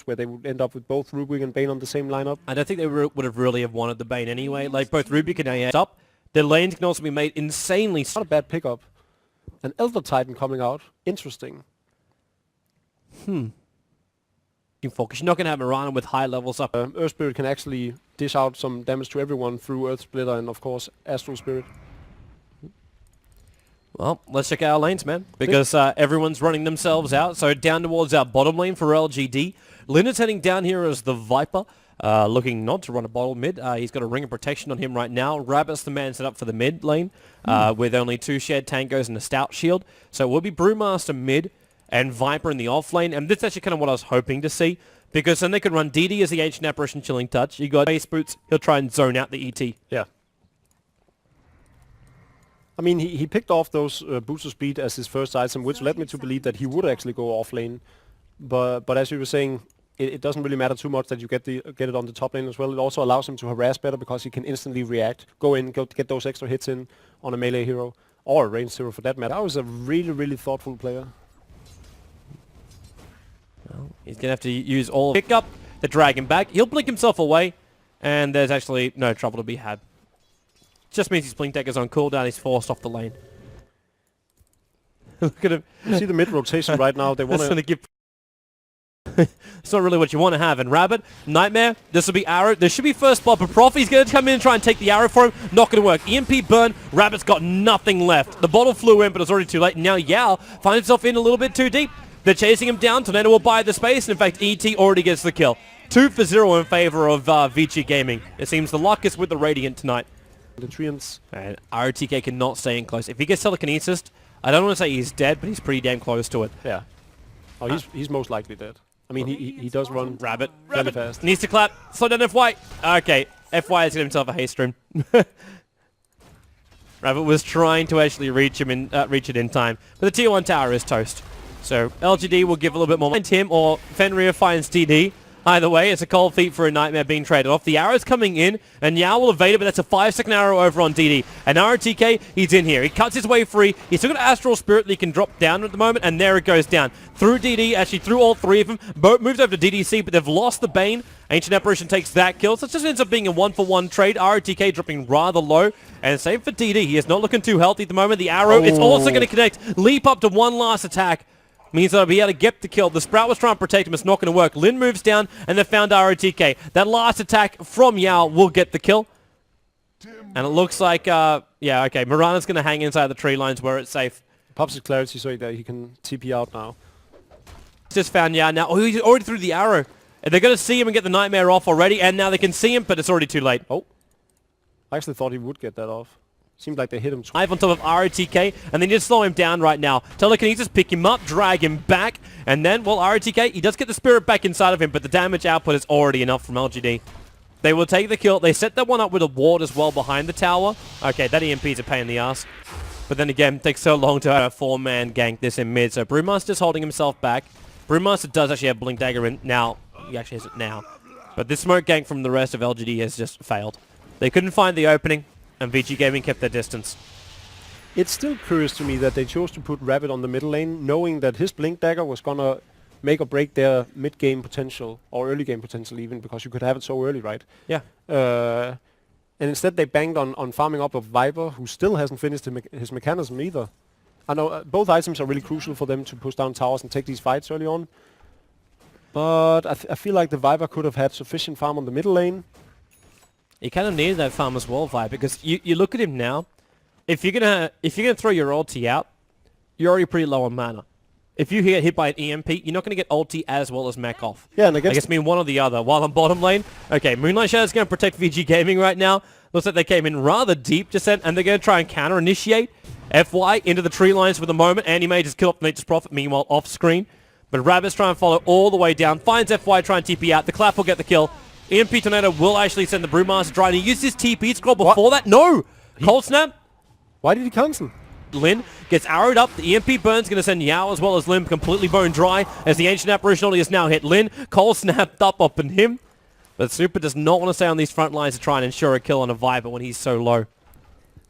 where they would end up with both Rubik and Bane on the same lineup. I don't think they would have really have wanted the Bane anyway. Like, both Rubik and AS up. Their lanes can also be made insanely... Not a bad pickup. An Elder Titan coming out. Interesting. Because you're not going to have Mirana with high levels up. Earth Spirit can actually dish out some damage to everyone through Earth Splitter and, of course, Astral Spirit. Well, let's check out our lanes, man, because everyone's running themselves out. So down towards our bottom lane for LGD. Lin is heading down here as the Viper, looking not to run a bottle mid. He's got a ring of protection on him right now. Rabbit's the man set up for the mid lane with only 2 shared tangos and a stout shield. So it will be Brewmaster mid and Viper in the off lane. And this is actually kind of what I was hoping to see, because then they could run DD as the Ancient Apparition Chilling Touch. You got Base Boots, he'll try and zone out the ET. Yeah. I mean, he picked off those boots of speed as his first item, which led me to believe that he would actually go off lane. But as you were saying, it doesn't really matter too much that you get it on the top lane as well. It also allows him to harass better because he can instantly react, go get those extra hits in on a melee hero, or a ranged hero for that matter. That was a really, really thoughtful player. Well, he's going to have to use all... Pick up the dragon back. He'll blink himself away, and there's actually no trouble to be had. Just means his blink dagger's on cooldown. He's forced off the lane. Look at him. You see the mid rotation right now. They want to give. It's not really what you want to have. And Rabbit, Nightmare, this will be Arrow. There should be first blood, but Prof, he's going to come in and try and take the Arrow for him. Not going to work. EMP burn. Rabbit's got nothing left. The bottle flew in, but it's already too late. Now Yao finds himself in a little bit too deep. They're chasing him down. Tornado will buy the space. And in fact, ET already gets the kill. 2 for 0 in favor of VG Gaming. It seems the luck is with the Radiant tonight. The Treants. And RTK cannot stay in close. If he gets telekinesis, I don't want to say he's dead, but he's pretty damn close to it. Yeah. Oh, he's most likely dead. I mean, he does run Rabbit fast. Needs to clap. Slow down FY. Okay, FY has got himself a haste rune. Rabbit was trying to actually reach it in time, but the tier 1 tower is toast. So LGD will give a little bit more. Find him, or Fenrir finds DD. Either way, it's a cold feet for a Nightmare being traded off. The arrow's coming in, and Yao will evade it, but that's a 5-second arrow over on DD. And RTK, he's in here. He cuts his way free. He's still got Astral Spirit that he can drop down at the moment, and there it goes down. Through DD, actually through all 3 of them. Boat moves over to DDC, but they've lost the Bane. Ancient Apparition takes that kill, so it just ends up being a 1-for-1 trade. RTK dropping rather low, and same for DD. He is not looking too healthy at the moment. The arrow, it's also going to connect. Leap up to one last attack. Means that I'll be able to get the kill. The Sprout was trying to protect him. It's not going to work. Lin moves down, and they found ROTK. That last attack from Yao will get the kill. And it looks like, yeah, okay, Mirana's going to hang inside the tree lines where it's safe. Pops his clarity so that he can TP out now. Just found Yao now. Oh, he's already threw the arrow. And they're going to see him and get the Nightmare off already, and now they can see him, but it's already too late. Oh. I actually thought he would get that off. Seemed like they hit him. On top of ROTK, and they need to slow him down right now. Telekinesis, pick him up, drag him back, and then, well, ROTK, he does get the spirit back inside of him, but the damage output is already enough from LGD. They will take the kill. They set that one up with a ward as well behind the tower. Okay, that EMP is a pain in the ass. But then again, it takes so long to have a 4-man gank this in mid, so Brewmaster's holding himself back. Brewmaster does actually have Blink Dagger in now. He actually has it now. But this smoke gank from the rest of LGD has just failed. They couldn't find the opening, and VG Gaming kept their distance. It's still curious to me that they chose to put Rabbit on the middle lane, knowing that his Blink Dagger was gonna make or break their mid-game potential, or early game potential even, because you could have it so early, right? Yeah. And instead they banged on farming up of Viper, who still hasn't finished his mechanism either. I know both items are really crucial for them to push down towers and take these fights early on. But I feel like the Viper could have had sufficient farm on the middle lane. He kind of needed that farm as well, Vibe, because you look at him now. If you're gonna throw your ulti out, you're already pretty low on mana. If you get hit by an EMP, you're not going to get ulti as well as mech off. Yeah, and I guess mean one or the other. While on bottom lane, okay, Moonlight Shadow's going to protect VG Gaming right now. Looks like they came in rather deep just then, and they're going to try and counter-initiate FY into the tree lines for the moment. Anti-Mage just kill off Nature's Prophet, meanwhile off-screen. But Rabbit's trying to follow all the way down, finds FY trying to TP out. The Clap will get the kill. EMP Tornado will actually send the Brewmaster dry. And he used his TP scroll before that. No! Cold Snap. Why did he cancel? Lin gets arrowed up. The EMP burn's going to send Yao as well as Lim completely bone dry as the Ancient Apparition only has now hit Lin. Cold snapped up on him. But Super does not want to stay on these front lines to try and ensure a kill on a Viper when he's so low.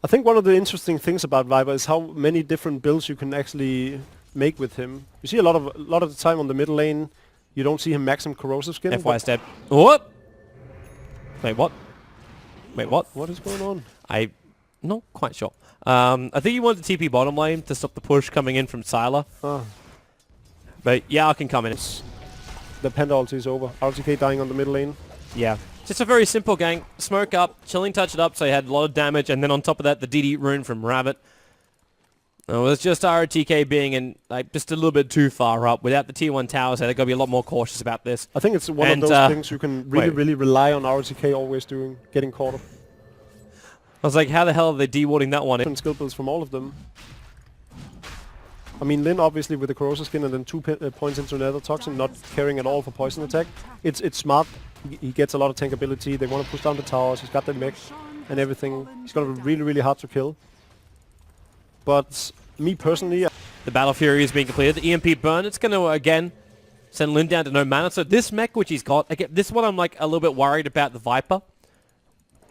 I think one of the interesting things about Viper is how many different builds you can actually make with him. You see a lot of the time on the middle lane, You don't see him maxim corrosive skin. FY step. Whoop! Wait, what? Wait, what? What is going on? I'm not quite sure. I think he wanted the TP bottom lane to stop the push coming in from Sylar. But Yao can come in. The Panda ulti is over. RTK dying on the middle lane. Yeah. Just a very simple gank. Smoke up, chilling touch it up, so he had a lot of damage, and then on top of that, the DD rune from Rabbit. It was just RTK being in just a little bit too far up. Without the tier 1 towers, they've got to be a lot more cautious about this. I think it's one of those things you can really rely on RTK always doing, getting caught up. I was like, how the hell are they de-warding that one? Different skill builds from all of them. I mean, Lin obviously with the corrosive skin and then 2 points into another toxin, not caring at all for poison attack. It's smart. He gets a lot of tankability. They want to push down the towers. He's got the mech and everything. He's going to be really hard to kill. But me personally... The Battle Fury is being completed. The EMP burn, it's going to, again, send Lin down to no mana. So this mech which he's got, again, this is what I'm like a little bit worried about the Viper.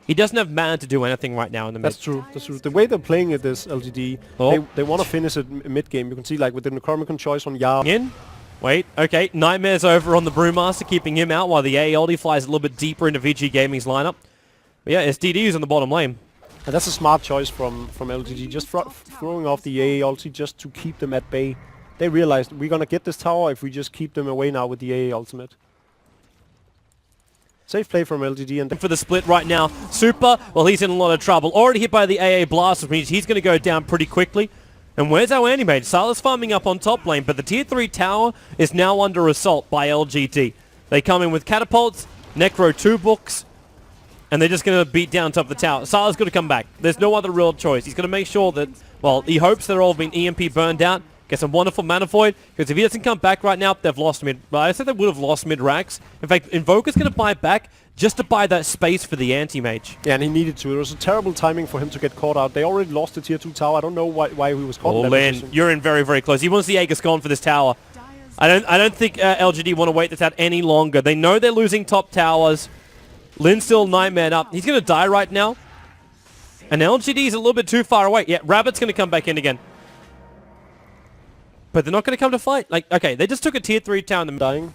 He doesn't have mana to do anything right now in the mid. That's true. That's true. The way they're playing it is LGD. They want to finish it mid-game. You can see like with the Necronomicon choice on Yao. Wait, okay. Nightmare's over on the Brewmaster, keeping him out while the AA ulti flies a little bit deeper into VG Gaming's lineup. But yeah, SDD is on the bottom lane. And that's a smart choice from LGD, just throwing off the AA ulti just to keep them at bay. They realized we're going to get this tower if we just keep them away now with the AA ultimate. Safe play from LGD. And for the split right now. Super, well, he's in a lot of trouble. Already hit by the AA blast, which means he's going to go down pretty quickly. And where's our anti-mage? Sylar's farming up on top lane, but the tier 3 tower is now under assault by LGD. They come in with catapults, Necro 2 books, and they're just going to beat down top of the tower. Sylar's got to come back. There's no other real choice. He's going to make sure that, well, he hopes they're all being EMP burned out. Get some wonderful mana void, because if he doesn't come back right now, they've lost mid. Well, I said they would have lost mid-racks. In fact, Invoker's going to buy back just to buy that space for the anti-mage. Yeah, and he needed to. It was a terrible timing for him to get caught out. They already lost the tier 2 tower. I don't know why he was caught in that position. You're in very close. He wants the Aegis gone for this tower. I don't think LGD want to wait this out any longer. They know they're losing top towers. Lin's still nightmare up. He's going to die right now. And LGD is a little bit too far away. Yeah, Rabbit's going to come back in again. But they're not going to come to fight. Like, okay, they just took a tier 3 town. Dying.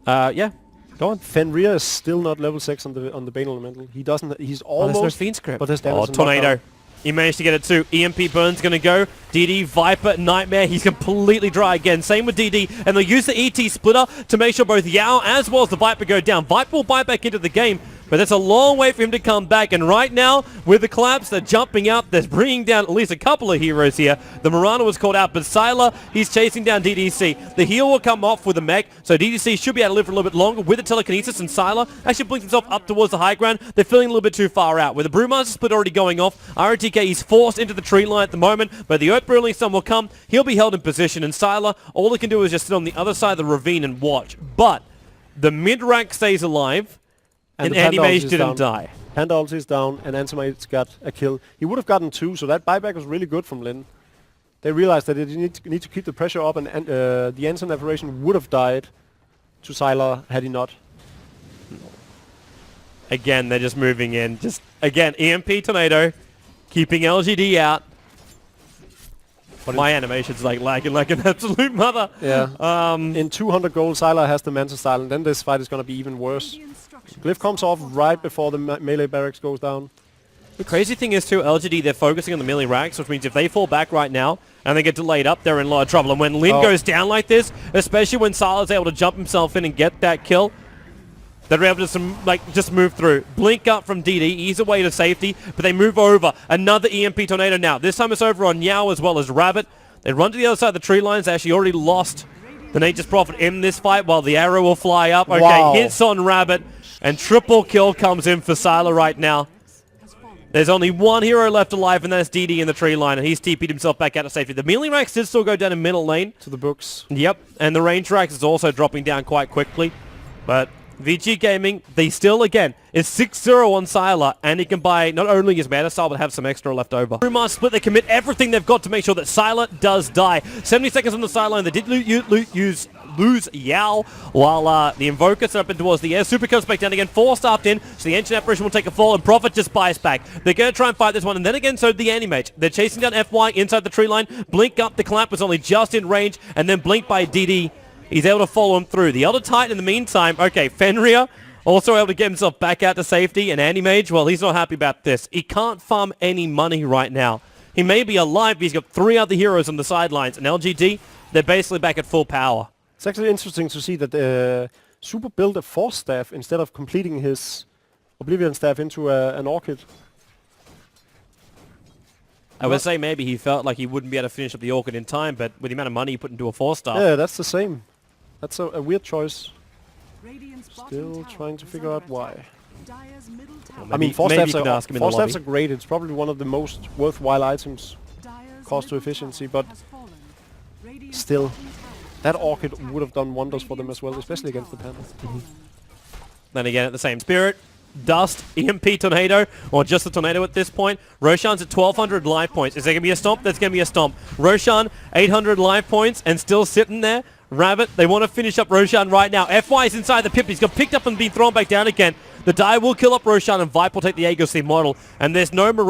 Yeah. Go on. Fenrir is still not level 6 on the Bane Elemental. He doesn't. He's almost. There's no Fiend Script. But his damage is Tornado. He managed to get it too. EMP Burn's going to go. DD, Viper, Nightmare. He's completely dry again. Same with DD. And they'll use the ET splitter to make sure both Yao as well as the Viper go down. Viper will buy back into the game. But that's a long way for him to come back. And right now, with the collapse, they're jumping out. They're bringing down at least a couple of heroes here. The Mirana was called out, but Sylar, he's chasing down DDC. The heal will come off with the mech, so DDC should be able to live for a little bit longer with the telekinesis, and Sylar actually blinks himself up towards the high ground. They're feeling a little bit too far out. With the Brewmaster split already going off, RTK is forced into the tree line at the moment, but the Earth Brilliant Sun will come. He'll be held in position, and Sylar, all he can do is just sit on the other side of the ravine and watch. But the mid-rank stays alive. And anti-mage didn't die. Panda ulti is down, and anti-mage got a kill. He would have gotten 2, so that buyback was really good from Lin. They realized that they need to keep the pressure up, and the Anson Aberration would have died to Sylar had he not. Again, they're just moving in. Just, again, EMP Tornado, keeping LGD out. My animation's like lagging like an absolute mother. Yeah. In 200 gold, Sylar has the Manta style, and then this fight is going to be even worse. Glyph comes off right before the melee barracks goes down. The crazy thing is too, LGD, they're focusing on the melee racks, which means if they fall back right now and they get delayed up, they're in a lot of trouble. And when Lin goes down like this, especially when Sylar's able to jump himself in and get that kill, they're able to just move through. Blink up from DD, ease away to safety, but they move over. Another EMP Tornado now. This time it's over on Yao as well as Rabbit. They run to the other side of the tree lines. They actually already lost the Nature's Prophet in this fight while the arrow will fly up. Okay, wow. Hits on Rabbit. And triple kill comes in for Sylar right now. There's only one hero left alive, and that's DD in the tree line, and he's TP'd himself back out of safety. The melee racks did still go down in middle lane. To the books. Yep, and the range racks is also dropping down quite quickly. But VG Gaming, they still, again, is 6-0 on Sylar, and he can buy not only his meta style, but have some extra left over. Brewmaster split, they commit everything they've got to make sure that Sylar does die. 70 seconds on the sideline, they did lose Yao, while the Invoker set up in towards the air. Super comes back down again, 4-staffed in, so the Ancient Apparition will take a fall, and Prophet just buys back. They're going to try and fight this one, and then again, so the Anti-Mage. They're chasing down FY inside the tree line. Blink up, the Clamp was only just in range, and then Blink by DD. He's able to follow him through. The other Titan in the meantime, okay, Fenrir also able to get himself back out to safety, and Anti-Mage, well, he's not happy about this. He can't farm any money right now. He may be alive, but he's got 3 other heroes on the sidelines, and LGD, they're basically back at full power. It's actually interesting to see that Super built a Force Staff instead of completing his Oblivion Staff into an Orchid. I would say maybe he felt like he wouldn't be able to finish up the Orchid in time, but with the amount of money he put into a 4-star. Yeah, that's the same. That's a weird choice. Still trying to figure out why. Well, I mean, maybe you Force can ask him in the Staffs lobby. are great. It's probably one of the most worthwhile items, cost to efficiency, but still, that Orchid would have done wonders for them as well, especially against the panel. Then again, at the same spirit, Dust, EMP Tornado, or just the Tornado at this point. Roshan's at 1,200 life points. Is there going to be a stomp? There's going to be a stomp. Roshan, 800 life points, and still sitting there. Rabbit, they want to finish up Roshan right now. FY is inside the pip. He's got picked up and been thrown back down again. The die will kill up Roshan, and Vipe will take the Aegis model. And there's no Mirage.